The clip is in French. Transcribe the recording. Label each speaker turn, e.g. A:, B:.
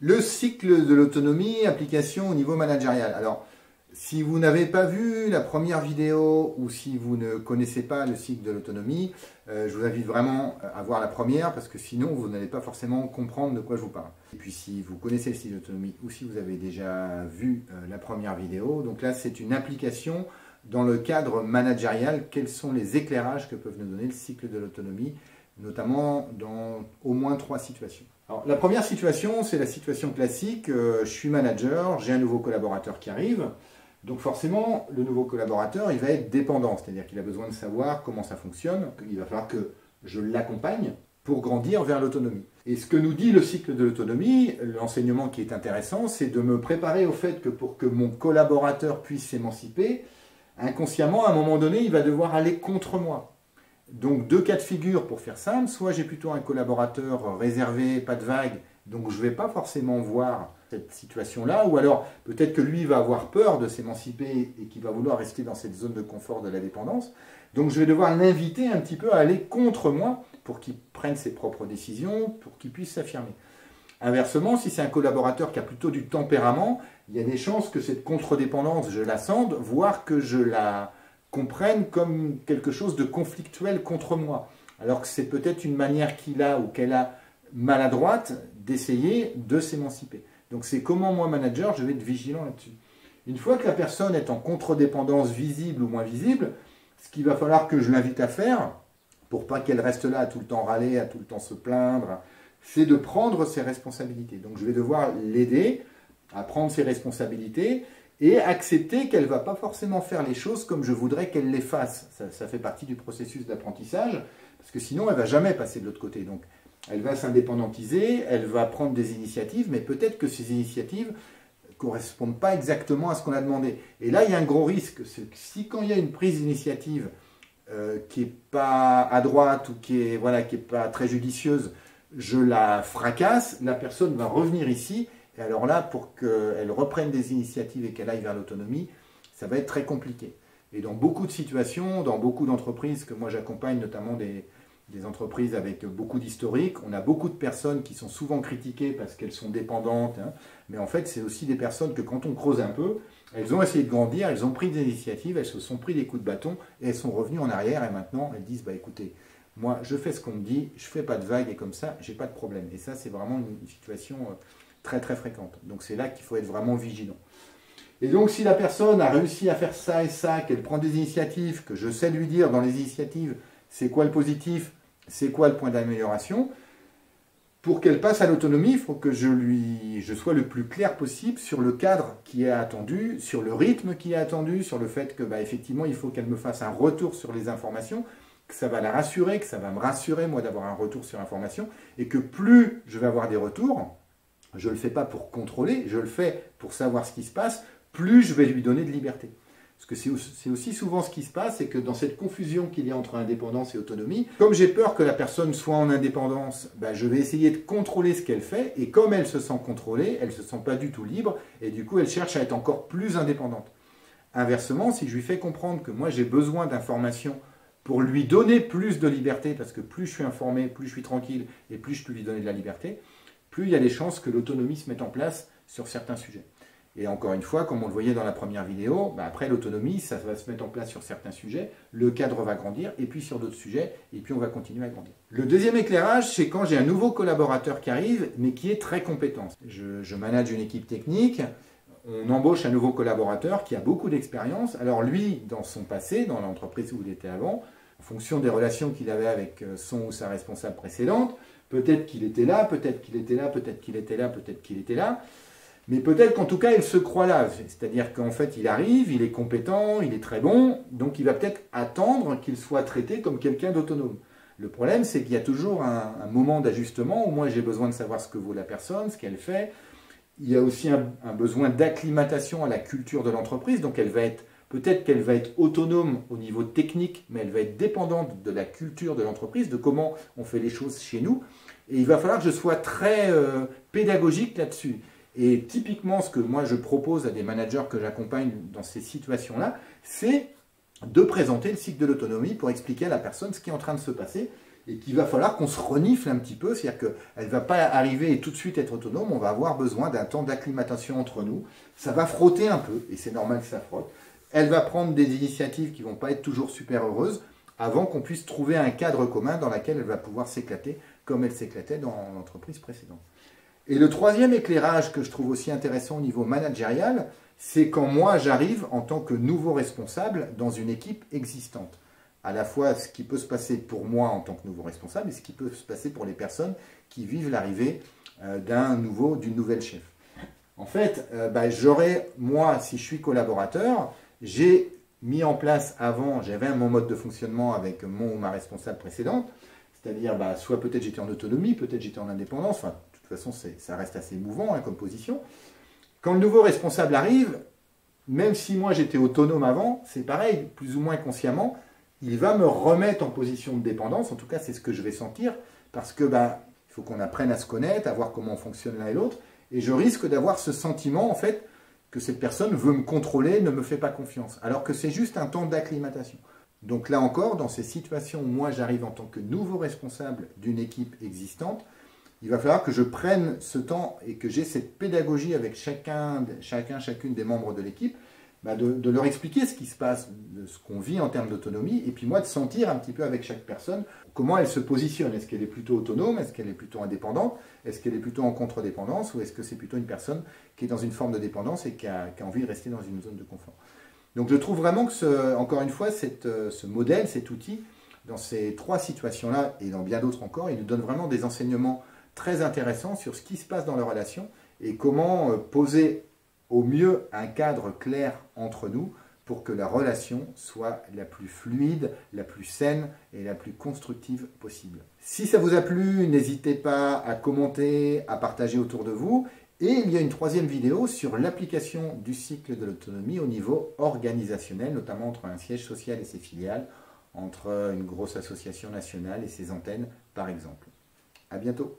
A: Le cycle de l'autonomie, application au niveau managérial. Alors, si vous n'avez pas vu la première vidéo ou si vous ne connaissez pas le cycle de l'autonomie, je vous invite vraiment à voir la première parce que sinon vous n'allez pas forcément comprendre de quoi je vous parle. Et puis si vous connaissez le cycle de l'autonomie ou si vous avez déjà vu la première vidéo, donc là c'est une application dans le cadre managérial. Quels sont les éclairages que peuvent nous donner le cycle de l'autonomie, notamment dans au moins 3 situations. Alors, la première situation, c'est la situation classique. Je suis manager, j'ai un nouveau collaborateur qui arrive. Donc forcément, le nouveau collaborateur, il va être dépendant. C'est-à-dire qu'il a besoin de savoir comment ça fonctionne. Il va falloir que je l'accompagne pour grandir vers l'autonomie. Et ce que nous dit le cycle de l'autonomie, l'enseignement qui est intéressant, c'est de me préparer au fait que pour que mon collaborateur puisse s'émanciper, inconsciemment, à un moment donné, il va devoir aller contre moi. Donc 2 cas de figure pour faire simple, soit j'ai plutôt un collaborateur réservé, pas de vague, donc je ne vais pas forcément voir cette situation-là, ou alors peut-être que lui va avoir peur de s'émanciper et qu'il va vouloir rester dans cette zone de confort de la dépendance. Donc je vais devoir l'inviter un petit peu à aller contre moi pour qu'il prenne ses propres décisions, pour qu'il puisse s'affirmer. Inversement, si c'est un collaborateur qui a plutôt du tempérament, il y a des chances que cette contre-dépendance, je la sente, voire que je la comprenne comme quelque chose de conflictuel contre moi. Alors que c'est peut-être une manière qu'il a ou qu'elle a maladroite d'essayer de s'émanciper. Donc c'est comment moi, manager, je vais être vigilant là-dessus. Une fois que la personne est en contre-dépendance visible ou moins visible, ce qu'il va falloir que je l'invite à faire, pour pas qu'elle reste là à tout le temps râler, à tout le temps se plaindre, c'est de prendre ses responsabilités. Donc je vais devoir l'aider à prendre ses responsabilités et accepter qu'elle ne va pas forcément faire les choses comme je voudrais qu'elle les fasse. Ça fait partie du processus d'apprentissage, parce que sinon elle ne va jamais passer de l'autre côté. Donc elle va s'indépendantiser, elle va prendre des initiatives, mais peut-être que ces initiatives ne correspondent pas exactement à ce qu'on a demandé. Et là, il y a un gros risque, c'est que si quand il y a une prise d'initiative qui n'est pas à droite ou qui est, voilà, qui n'est pas très judicieuse, je la fracasse, la personne va revenir ici. Et alors là, pour qu'elle reprenne des initiatives et qu'elle aille vers l'autonomie, ça va être très compliqué. Et dans beaucoup de situations, dans beaucoup d'entreprises que moi j'accompagne, notamment des entreprises avec beaucoup d'historique, on a beaucoup de personnes qui sont souvent critiquées parce qu'elles sont dépendantes. Hein, mais en fait, c'est aussi des personnes que quand on creuse un peu, elles ont essayé de grandir, elles ont pris des initiatives, elles se sont pris des coups de bâton et elles sont revenues en arrière. Et maintenant, elles disent, bah écoutez, moi je fais ce qu'on me dit, je ne fais pas de vagues et comme ça, j'ai pas de problème. Et ça, c'est vraiment une situation très très fréquente. Donc c'est là qu'il faut être vraiment vigilant. Et donc si la personne a réussi à faire ça et ça, qu'elle prend des initiatives, que je sais lui dire dans les initiatives, c'est quoi le positif, c'est quoi le point d'amélioration, pour qu'elle passe à l'autonomie, il faut que je sois le plus clair possible sur le cadre qui est attendu, sur le rythme qui est attendu, sur le fait que effectivement il faut qu'elle me fasse un retour sur les informations, que ça va la rassurer, que ça va me rassurer moi d'avoir un retour sur l'information, et que plus je vais avoir des retours, je ne le fais pas pour contrôler, je le fais pour savoir ce qui se passe, plus je vais lui donner de liberté. Parce que c'est aussi souvent ce qui se passe, c'est que dans cette confusion qu'il y a entre indépendance et autonomie, comme j'ai peur que la personne soit en indépendance, je vais essayer de contrôler ce qu'elle fait, et comme elle se sent contrôlée, elle ne se sent pas du tout libre, et du coup elle cherche à être encore plus indépendante. Inversement, si je lui fais comprendre que moi j'ai besoin d'informations pour lui donner plus de liberté, parce que plus je suis informé, plus je suis tranquille, et plus je peux lui donner de la liberté, plus il y a des chances que l'autonomie se mette en place sur certains sujets. Et encore une fois, comme on le voyait dans la première vidéo, après l'autonomie, ça va se mettre en place sur certains sujets, le cadre va grandir, et puis sur d'autres sujets, et puis on va continuer à grandir. Le deuxième éclairage, c'est quand j'ai un nouveau collaborateur qui arrive, mais qui est très compétent. Je manage une équipe technique, on embauche un nouveau collaborateur qui a beaucoup d'expérience. Alors lui, dans son passé, dans l'entreprise où il était avant, en fonction des relations qu'il avait avec son ou sa responsable précédente, peut-être qu'il était là, peut-être qu'il était là, peut-être qu'il était là, peut-être qu'il était là. Mais peut-être qu'en tout cas, il se croit là. C'est-à-dire qu'en fait, il arrive, il est compétent, il est très bon, donc il va peut-être attendre qu'il soit traité comme quelqu'un d'autonome. Le problème, c'est qu'il y a toujours un moment d'ajustement où moi, j'ai besoin de savoir ce que vaut la personne, ce qu'elle fait. Il y a aussi un besoin d'acclimatation à la culture de l'entreprise, donc peut-être qu'elle va être autonome au niveau technique, mais elle va être dépendante de la culture de l'entreprise, de comment on fait les choses chez nous. Et il va falloir que je sois très pédagogique là-dessus. Et typiquement, ce que moi je propose à des managers que j'accompagne dans ces situations-là, c'est de présenter le cycle de l'autonomie pour expliquer à la personne ce qui est en train de se passer et qu'il va falloir qu'on se renifle un petit peu, c'est-à-dire qu'elle ne va pas arriver et tout de suite être autonome, on va avoir besoin d'un temps d'acclimatation entre nous, ça va frotter un peu, et c'est normal que ça frotte, elle va prendre des initiatives qui ne vont pas être toujours super heureuses, avant qu'on puisse trouver un cadre commun dans lequel elle va pouvoir s'éclater, comme elle s'éclatait dans l'entreprise précédente. Et le troisième éclairage que je trouve aussi intéressant au niveau managérial, c'est quand moi j'arrive en tant que nouveau responsable dans une équipe existante. À la fois ce qui peut se passer pour moi en tant que nouveau responsable et ce qui peut se passer pour les personnes qui vivent l'arrivée d'une nouvelle chef. En fait, j'aurais, moi, si je suis collaborateur, j'ai mis en place avant, j'avais mon mode de fonctionnement avec mon ou ma responsable précédente, c'est-à-dire soit peut-être j'étais en autonomie, peut-être j'étais en indépendance, enfin, de toute façon ça reste assez mouvant comme position. Quand le nouveau responsable arrive, même si moi j'étais autonome avant, c'est pareil, plus ou moins consciemment, il va me remettre en position de dépendance, en tout cas c'est ce que je vais sentir, parce que il faut qu'on apprenne à se connaître, à voir comment on fonctionne l'un et l'autre, et je risque d'avoir ce sentiment en fait que cette personne veut me contrôler, ne me fait pas confiance, alors que c'est juste un temps d'acclimatation. Donc là encore, dans ces situations où moi j'arrive en tant que nouveau responsable d'une équipe existante, il va falloir que je prenne ce temps et que j'ai cette pédagogie avec chacune des membres de l'équipe, de leur expliquer ce qui se passe, de ce qu'on vit en termes d'autonomie, et puis moi de sentir un petit peu avec chaque personne comment elle se positionne. Est-ce qu'elle est plutôt autonome? Est-ce qu'elle est plutôt indépendante? Est-ce qu'elle est plutôt en contre-dépendance? Ou est-ce que c'est plutôt une personne qui est dans une forme de dépendance et qui a envie de rester dans une zone de confort? Donc je trouve vraiment que, encore une fois, ce modèle, cet outil, dans ces trois situations-là, et dans bien d'autres encore, il nous donne vraiment des enseignements très intéressants sur ce qui se passe dans la relation et comment poser au mieux un cadre clair entre nous pour que la relation soit la plus fluide, la plus saine et la plus constructive possible. Si ça vous a plu, n'hésitez pas à commenter, à partager autour de vous. Et il y a une troisième vidéo sur l'application du cycle de l'autonomie au niveau organisationnel, notamment entre un siège social et ses filiales, entre une grosse association nationale et ses antennes, par exemple. À bientôt.